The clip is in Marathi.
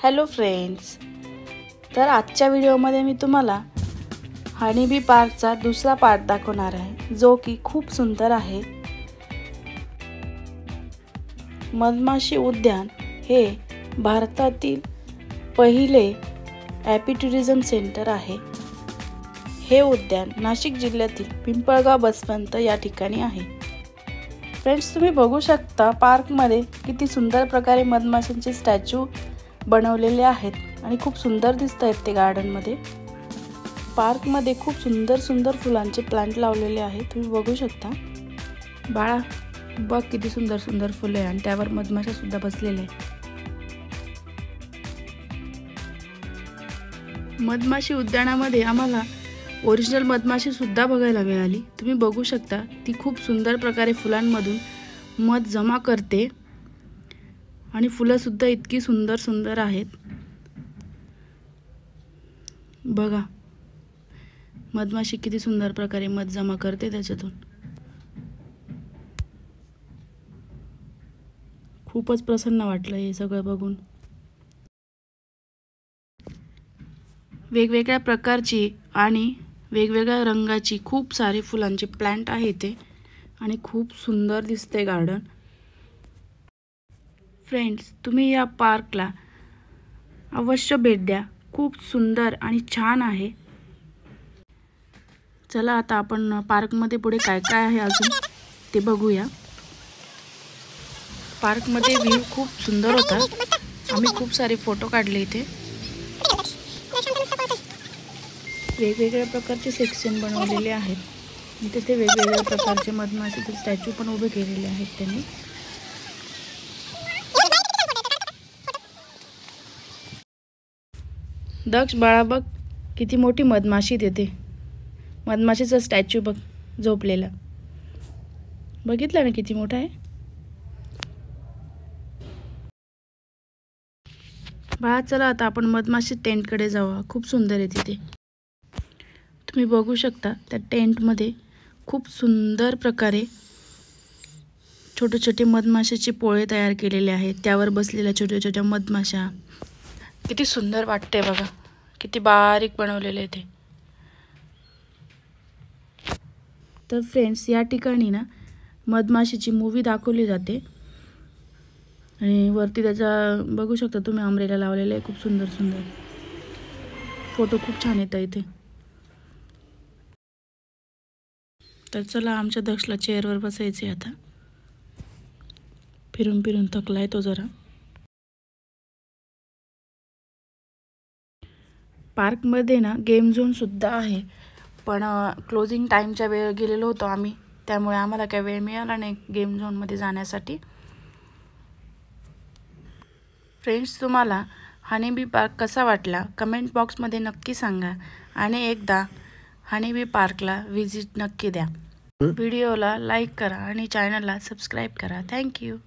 हॅलो फ्रेंड्स, तर आजच्या व्हिडिओमध्ये मी तुम्हाला हनी बी पार्कचा दुसरा पार्ट दाखवणार आहे, जो की खूप सुंदर आहे। मधमाशी उद्यान हे भारतातील पहिले ॲपीटुरिझम सेंटर आहे। हे उद्यान नाशिक जिल्ह्यातील पिंपळगाव बसवंत या ठिकाणी आहे। फ्रेंड्स, तुम्ही बघू शकता पार्कमध्ये किती सुंदर प्रकारे मधमाशांचे स्टॅच्यू बनवलेले आहेत आणि खूप सुंदर दिसत आहेत ते गार्डन मध्ये। पार्क मध्ये खूप सुंदर सुंदर फुलांचे प्लांट लावलेले आहेत, तुम्ही बघू शकता। बाळा बघ किती सुंदर सुंदर फुले आणि त्यावर मधमाशा सुद्धा बसलेल्या आहेत। मधमाशी उद्यानामध्ये आम्हाला ओरिजिनल मधमाशी सुद्धा बघायला मिळाली। तुम्ही बघू शकता ती खूप सुंदर प्रकारे फुलांमधून मध जमा करते आणि फुलं सुद्धा इतकी सुंदर सुंदर आहेत। बघा मधमाशी किती सुंदर प्रकारे मध जमा करते त्याच्यातून। खूपच प्रसन्न वाटलं हे सगळं बघून। वेगवेगळ्या प्रकारची आणि वेगवेगळ्या रंगाची खूप सारे फुलांचे प्लांट आहेत ते आणि खूप सुंदर दिसते गार्डन। फ्रेंड्स, तुम्ही या पार्कला अवश्य भेट द्या, खूप सुंदर आणि छान आहे। चला आता आपण पार्कमध्ये पुढे काय काय आहे अजून ते बघूया। पार्कमध्ये व्ह्यू खूप सुंदर होता, आम्ही खूप सारे फोटो काढले इथे। वेगवेगळ्या प्रकारचे सेक्शन बनवलेले आहेत, तिथे वेगवेगळ्या प्रकारचे मधमाशीचे स्टॅच्यू पण उभे केलेले आहेत त्यांनी। दक्ष बाळा बघ किती मोठी मधमाशी देते, मधमाशीचा स्टॅच्यू बघ झोपलेला, बघितलं ना किती मोठा आहे। बाळा चला आता आपण मधमाशी टेंटकडे जाऊ, खूप सुंदर आहे तिथे। तुम्ही बघू शकता त्या टेंटमध्ये खूप सुंदर प्रकारे छोटे छोटे मधमाशाचे पोळे तयार केलेले आहेत, त्यावर बसलेल्या छोट्या छोट्या मधमाशा। किती सुंदर वाटते बघा, किती बारीक बनवलेले आहे ते। तर फ्रेंड्स, या ठिकाणी ना मधमाशीची मूवी दाखवली जाते आणि वरती त्याचा बघू शकता तुम्ही अम्ब्रेला लावलेला आहे, खूप सुंदर सुंदर फोटो खूप छान येतात इथे। तर चला आमच्या दक्षला चेअरवर बसायचे आता, फिरून फिरून थकलाय तो जरा। पार्कमध्ये ना गेम झोन सुद्धा आहे, पण क्लोजिंग टाईमच्या वेळ गेलेलो होतो आम्ही, त्यामुळे आम्हाला काही वेळ मिळाला नाही गेम झोनमध्ये जाण्यासाठी। फ्रेंड्स, तुम्हाला हनी बी पार्क कसा वाटला कमेंट बॉक्समध्ये नक्की सांगा आणि एकदा हनी बी पार्कला व्हिजिट नक्की द्या। व्हिडिओला लाईक करा आणि चॅनलला सबस्क्राईब करा। थँक्यू।